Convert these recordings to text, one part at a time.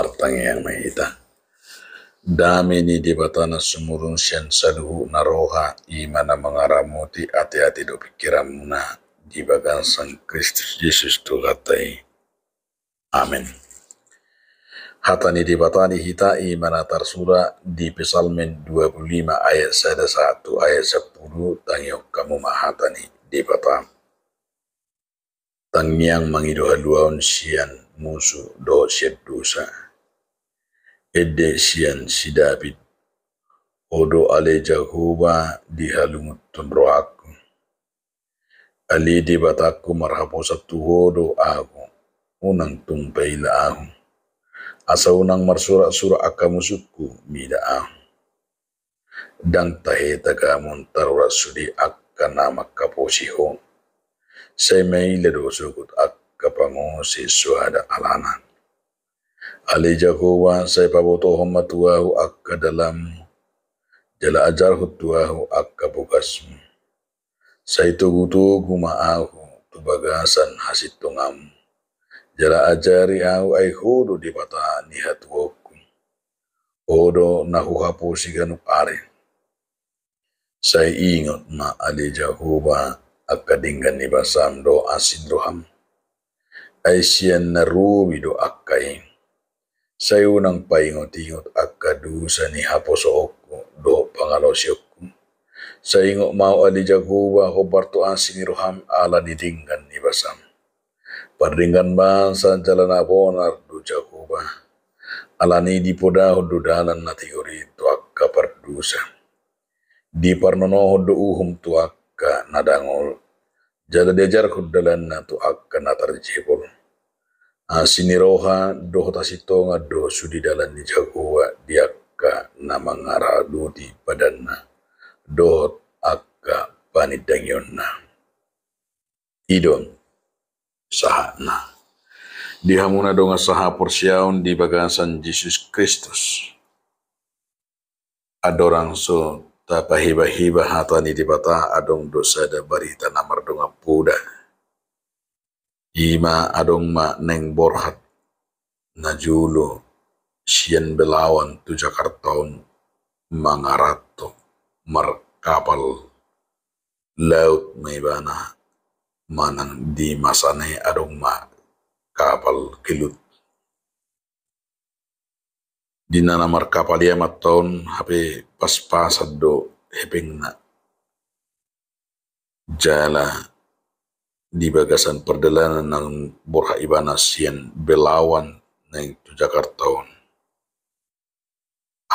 martang yang mahita. Dami ni di batana sumurun sian saluhu naroha imana mengaramuti hati-hati do pikiramuna di bagan sang Kristus Yesus tu katai. Amin. Hatani di batani hita imana tarsura di Psalmen 25 ayat 1 ayat 10 tangyok kamu mahatani di batang. Tangyang mangido haluaon sian musuh do siat dosa. Ede sian si David odo ale Jehovah di halumut tunro aku. Ali di bataku marhaposa tuhodo aku. Unang tumpaila aku. Asa unang marsura-sura aka musuku mida aku. Dang tahe tagamon tarura sudi akka nama kaposihon. Say maila do sukut akka pangosi suada alanan. Ali Jehovah say pabotohon matuahu akka dalam jala ajarhu tuahu akka bukasmu. Say tugu-tugu maahu tubagasan hasitungam. Jala ajari au ay hudo di bata ni hatuoku. Odo nahuhapo siganuk are. Say ingot ma ali Jehovah akka dinggan ni basam do asin roham. Ay siyan narubi do akkay. Say unang paingot-ingot akka dusa ni haposoku do pangalosyokku. Say ingot mau ali Jehovah hobarto asin ni roham ala ni dinggan ni basam. Pardinggan bangsa jalan abonar do Jehovah. Alani di podaho do dalan na teori to akka pardusa. Di parnonoho do uhum to akka nadangol. Jala dejar kudalan na to akka natarjebol. Siniroha do tasito nga do sudi dalan ni Jehovah di akka na mangarado di padanna. Do akka panidangyon na. Idon saha na. Dihamuna do nga saha porsyaon di bagasan Jesus Kristus. Adorang so tapahiba-hiba hatani di bata adong dosa da barita namar do nga puda. Ima adong ma neng borhat na julo siyan belawan tu Jakartaon mangarato markapal laut may bana manang di masane adong ma kapal kilut. Di nana markapal yamat taon hape pas-pasad do hepeng na jala di bagasan perdalanan ng borha ibanas yan belawan ng Jakartaon.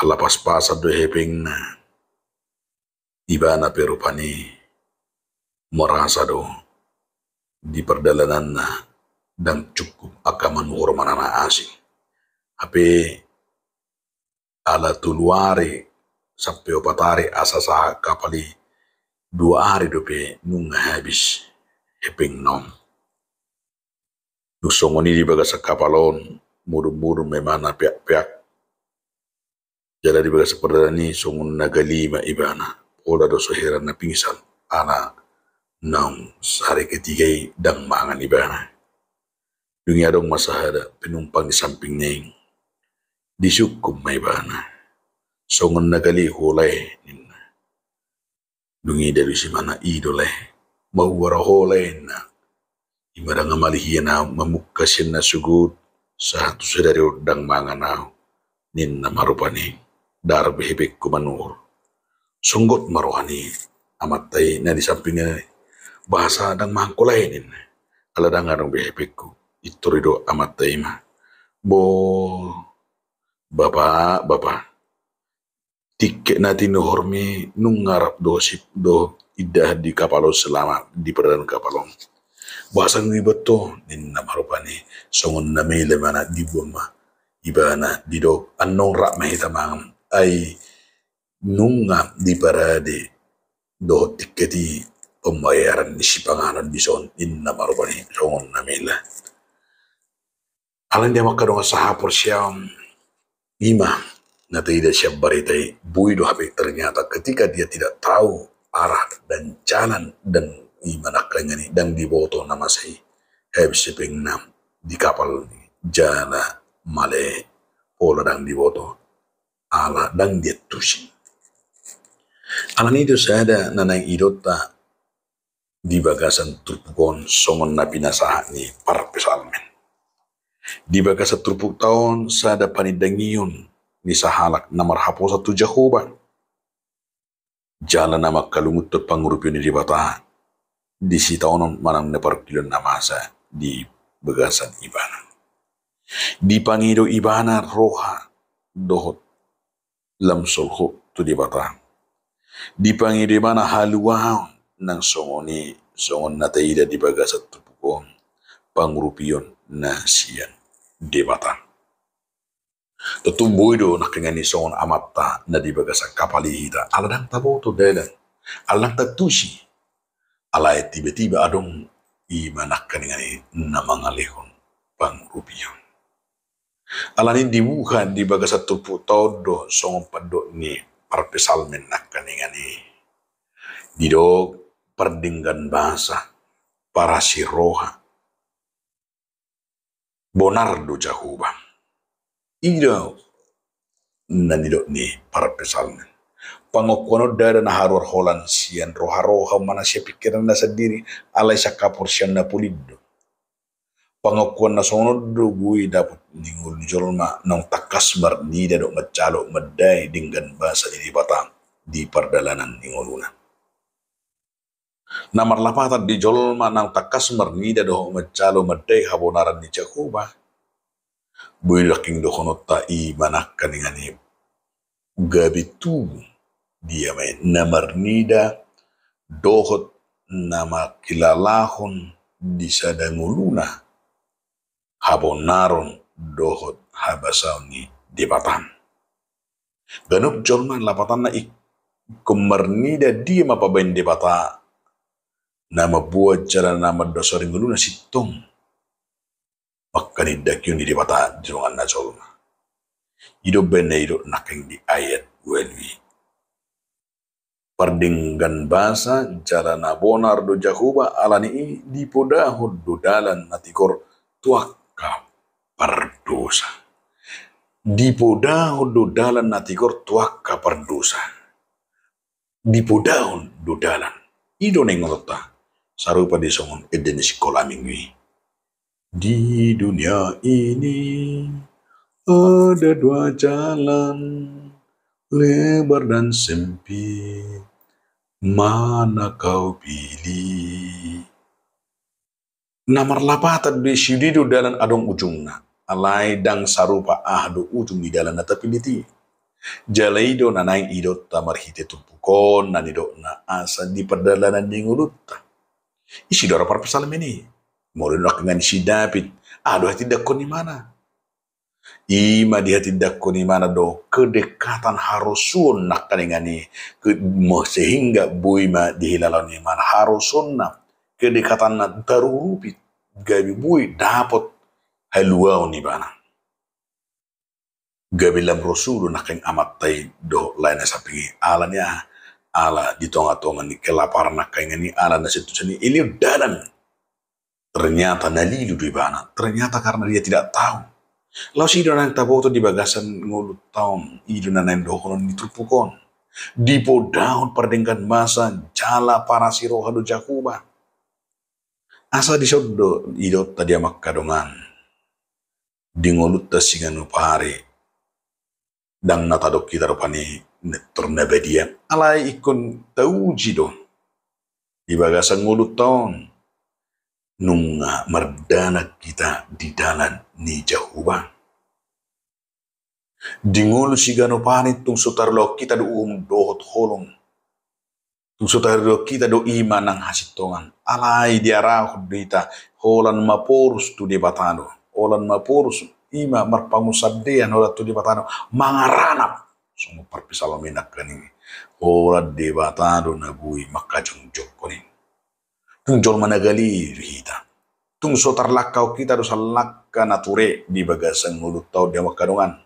Ala pas-pasad do hepeng na ibana pero pani merasa do di perdalanan na dan cukup akaman manana asing. Hape ala tuluari sampai opatari asasa kapali 2 hari dope nung habis hepeng nom. Nusongoni di bagasa kapalon muru-muru memana piak-piak. Jala di bagasa perdalani songon nagalima ibana. Oda do soheran na pingsan ana nang sehari ketiga dang mangan ibana. Dunia dong masahada penumpang di samping neng. Disukum may bana. Songon nagali hulay. Dungi dari si mana idolay. Mawara hulay na. Imarang amalihiyan na mamukasyan na sugod. Sa hatu sadari udang mga na. Nin na marupani. Darbehebek kumanur. Sunggot maruhani. Amatay na di samping na. Bahasa dang mangkulay nin. Aladang anong behebek ko. Iturido amatay ma. Bo Bapak, tiket natin no hormi nung ngarap do idah di kapalo selama di perdana kapalong. Bahasang ribet to nin namarupani songon na may lemana di buma ibana di do anong rak mahitamang ay nung nga di parade do tiketi pembayaran di si pangalan bison nin namarupani songon na may la. Alang dia makadong sa hapor siya ima na tidak siya baritay buido hape ternyata ketika dia tidak tahu arah dan jalan dan imanakanya ni dan diboto nama say habis siping nam di kapal jana male pola dang diboto ala dang dia tusi. Alan itu saya nanang idota di bagasan turpukon songon nabi nasaha ni par pesalmen. Di bagasan turpuk tahun sada panidangion ni sahalak namar hapo satu Jehovah. Jalan nama kalumut pangurupi ni di bata di si taonon manang neparkilon namasa di bagasan ibana. Di pangido ibana roha dohot lam solho tu di bata. Di pangido ibana haluaw nang songon na taida di bagasat tupukon pangurupion na siyan di bata. Tutumboy do nakingani songon amatta na di bagasak kapalihita aladang taboto dalan alang tatusi alay tiba-tiba adong imanak kaningani na mga lehon pangurupion. Alanin dibuka di bagasat tupu todo songon paddo ni parpesalmen nak kaningani didog perdinggan bahasa para siroha Bonardo Jahuba ido nanidok ni para pesalmen pangokono dada na haror holan sian roha-roha mana siya pikiran na sendiri alay sa kapor siya na pulido pangokuan na sonod gui dapat ningul jolma nang takas marnida do macalo maday dinggan bahasa di batang di perdalanan ninguluna. Namar lapatan di jolma nang takas marnida do macalo maday habonaran ni Jakuba. Bui laking do konota i manak kaningani gabitu dia may namarnida dohot nama kilalahon di sadanguluna habonaron dohot habasaw ni dibatan. Ganop jolma lapatan na kumarnida dia mapabayin dibata na mabuhat siya na madasaring gulo na sitong makanidak yun di dibata jungan na jolma. Ido benaido naking di ayat welwi. Pardinggan basa jala na bonar do Jahuba alani di podahod do dalan natikor tuaka pardosa. Di podahod do dalan natikor tuaka pardosa. Di podahod do dalan. Ido nengolota. Sarupa di songon edenis kolamingwi. Di dunia ini ada dua jalan lebar dan sempit. Mana kau pilih? Namar lapatan di sidido dalan adong ujungna. Alay dang sarupa ahdo ujung di dalan nata piliti. Jalaido na naing idot tamar hite tupukon nanido na asa di perdalanan ningulutta. Isidora parpasalam ini. Muli nakingan si David. Aduh hati dakon ni mana? Ima di hati dakon ni mana do kedekatan harusun nak kaningani sehingga buima dihilalan ni mana harusun na kedekatan na darurupit gabi bui dapat haluaw ni bana. Gabi lam rosulu naking amatay do lain na sapi ala niya ala di tonga-tonga ni kelaparan na kaya ni ala na situ sini iliw dalan. Ternyata nalilu di bana. Ternyata karena dia tidak tahu. Lalu si idon ang taboto di bagasan ngulut taon. Idon na naim dohonon ni tupukon. Di podahon perdengkan masa jala para siroha do Jakuba. Asa di sodo idot tadi amak kadongan. Di ngulut ta singan upari. Dang natadok kita rupani ternabedia. Alay ikon tauji do. Di bagasan ngulut taon. Nung merdana kita di dalan ni Jahuba. Dingul si ganopanit tung sutarlo kita do dohot holong. Tung sutarlo kita do iman ng hasitongan. Alay diarahod dita holan mapurus tu di batano. Holan mapurus ima marpangusadean holat tu di batano. Mangaranap. Sungo parpisalominak kaning. Holat di batano na bui makajungjok ko rin. Tung jol managali hita. Tung sotar lakau kita do salakka nature di bagasan ngulut tau dia makadongan.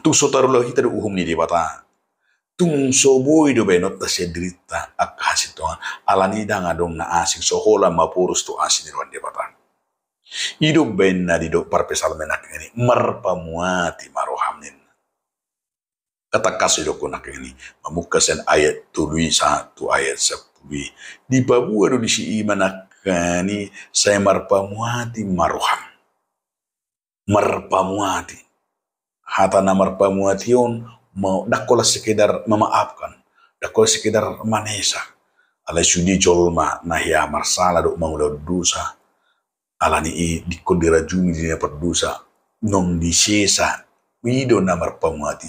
Tung sotar lo hita do uhum ni di bata. Tung soboy do benot ta sedrita ak hasitongan. Alani da ngadong na asing sohola mapurus tu asin ni di bata. Ido ben na di do parpesal menak ini marpamuati maroham ni Katakas ilo ko nakini mamukasan ayat tului 1 ayat 10 di babua do di si iman nakani saya marpamuati maruham marpamuati hata na marpamuati yon mau dakola sekedar memaafkan dakola sekedar manesa ala sudi jolma na ya marsala do mangula dosa ala ni di kodira jumi di perdosa non di sesa wido na marpamuati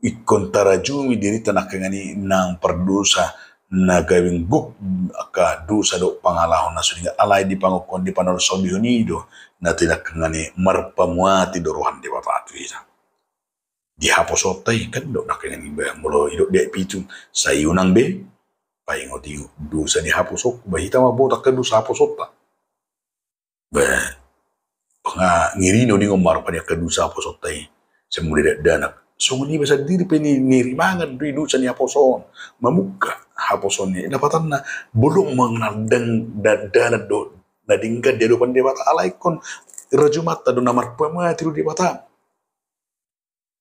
ikon tarajumi diri tanah kengani nang perdosa na gawing guk aka dosa do pangalahon na suninga alay di pangukon di panol sobihonido na tidak kengani marpamuati do rohan di bata atuisa di haposotay kan do na kengani ba mulo idok de pitu sayunang be paingoti dosa di haposok bahita mabota ka dosa haposota ba nga ngirino ni ngomar pa dia ka dosa haposotay semuli danak so hindi ba sa diri pinirimangan dito sa niya poson mamuka haposon niya dapatan na bulong mangnaldang dadanad do nadingkad dia do pandebata alay kon rajumata do namar pamati do debata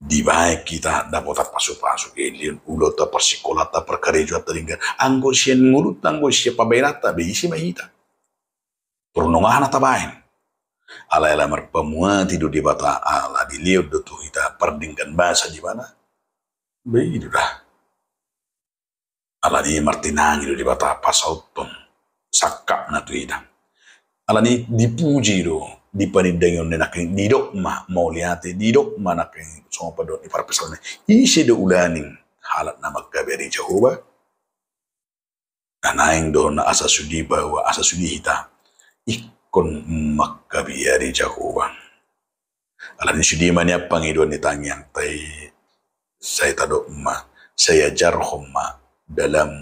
di baik kita dapat pasuk-pasuk alien ulo ta persikolata perkarejo at tinggal anggo siya ngulut anggo siya pabayrata beisi mahita purnungahan at tabahin ala marpamuati do di bata ala di liod do tu kita perdingkan bahasa di mana begitu dah ala di martinangi do di bata pasauton sakap na tu ida ala ni dipuji do di panidangon na nakin didok ma mauliate didok ma nakin so pa do di para pesal isi do ulaning halat na magkaberi Jehovah nanaing do na asa sudi bahwa asa sudi hita kon makabiyari Jehovah. Alam ni sudi man ya Panginoon ni tangyang tay saya tado ma saya jarhom ma dalam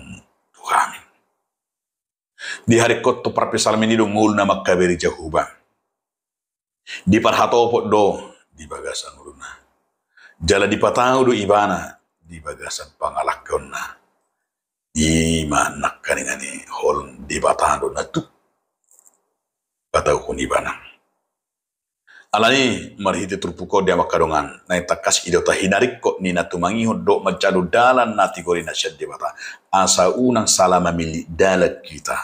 Tuhan. Di hari kot to parpisal meni do ngul na makabiyari Jehovah. Di parhato po do di bagasan uluna. Jala di patao do ibana di bagasan pangalakon na. Di manak kaningani hol di batado na tu patau kuni banang. Alani marhite turpuko dia makadongan na takas idota hinarik ko ni natumangi do macadu dalan nati gori na syad debata asa unang salama mili dalat kita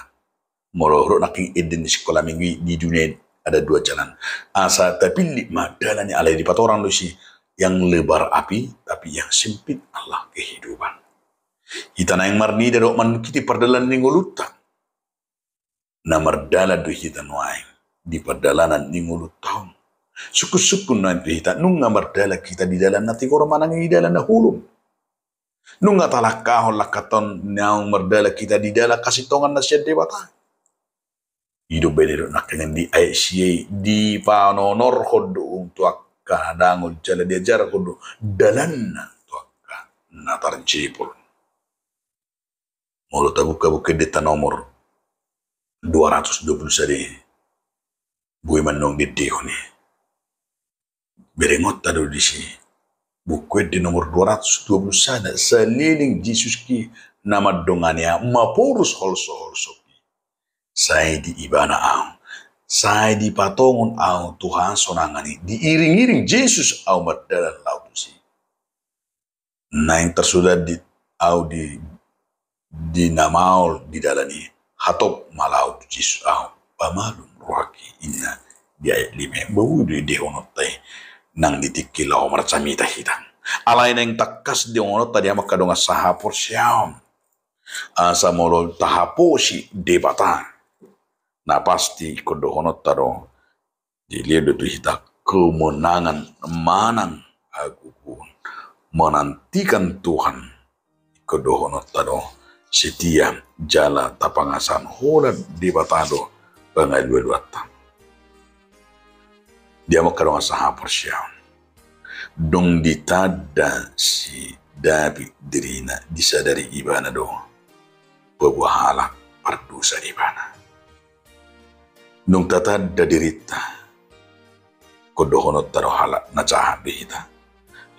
mororo naking eden di sekolah minggu di dunia ada 2 jalan asa tapili madalani alai di patoran lo si yang lebar api tapi yang sempit Allah kehidupan kita na yang marni do man kiti perdalan ningoluta na mardala do hita nuay di perdalanan ningulut tahun suku-suku nanti hita nung mardala kita di dalam nati koro manang di dalam na hulum nung talakahon lakaton naung mardala kita di dalam kasih tongan na siya debata hidup bedero nakengan di ICA di panonor kodo untuk kadangol jala diajar kodo dalan na tuaka natar jipol mulu tabuka-buka deta nomor 220 sari gue manong di dehone berengot tado di si buku di nomor 220 sana seliling Yesus ki nama dongannya mapurus holso saya di ibana au saya di patongon au Tuhan sonangani diiring-iring Yesus au berdalan laut si nah yang tersudah di au di namaul di dalani hatop malau Yesus au pamalum rohaki inna dia lime bau di dehonotay nang ditikilaw maracamita hitang alay na yung takas di onot tadi makadong sahapor siyam asa molol tahapo si debata na pasti kodohonot taro dilihat itu hita kemenangan manang agugun menantikan Tuhan kodohonot taro setia jala tapangasan hola debatado pangalualuatan dia makarong sahapor siya dong ditada si David dirina disadari ibana do pabuhala pardusa ibana nung tatada dirita kodohonot taro hala na cahat bihita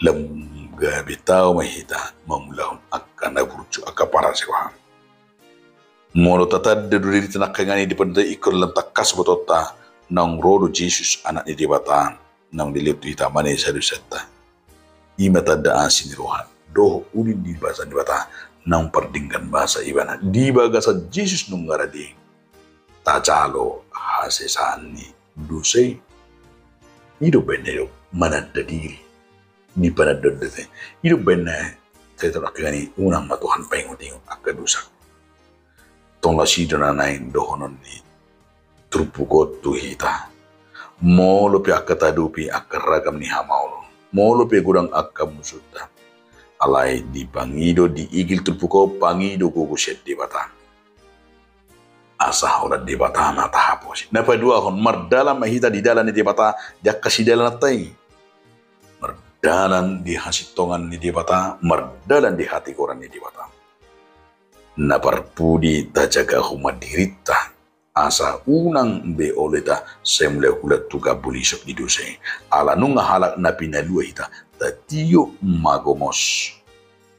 lemga bitaw mahita mamulahon akan naburcu akapara sewa molo tatada dirita nakangani dipandai ikor lantakas botota nang rodo Jesus anak ni dibatan nang dilihat kita mana sadu seta ima tada asin rohan doh udi di bahasa di bata nang perdingkan bahasa ibana di bagasa Jesus nunggaradi tajalo hasesani dusei hidup bener manada diri di panadodete hidup bener tetap kagani unang matuhan penguting akadusa tong lasidona nain dohonon ni trupukot tuhita molo pe akatadupi akaragam ni hamaulo molo pe gudang akamusuta alai di pangido di igil trupuko pangido guguset di bata asa hola di bata mata hapos napa dua hon mardala mahita di dalan di bata jakasi dalan tai mardalan di hasitongan ni di bata mardalan di hati koran ni di bata naparpudi tajaga huma dirita asa unang be oleta semle hula tuga bulisok di duse ala nunga halak na pinalua hita tatiyo magomos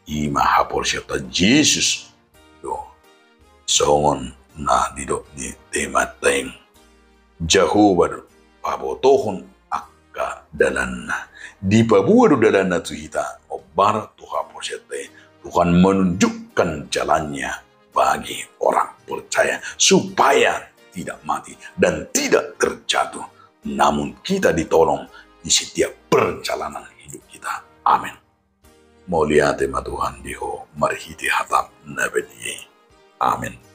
ima hapor siya Jesus do songon na didok ni temateng Jehovah pabotohon akka dalan na di pabuado dalan na tuhita o barat tu hapor siya Tuhan menunjukkan jalannya bagi orang percaya supaya tidak mati dan tidak terjatuh, namun kita ditolong di setiap perjalanan hidup kita. Amin. Mulia tema Tuhan diho marhiti hatap nabedi. Amin.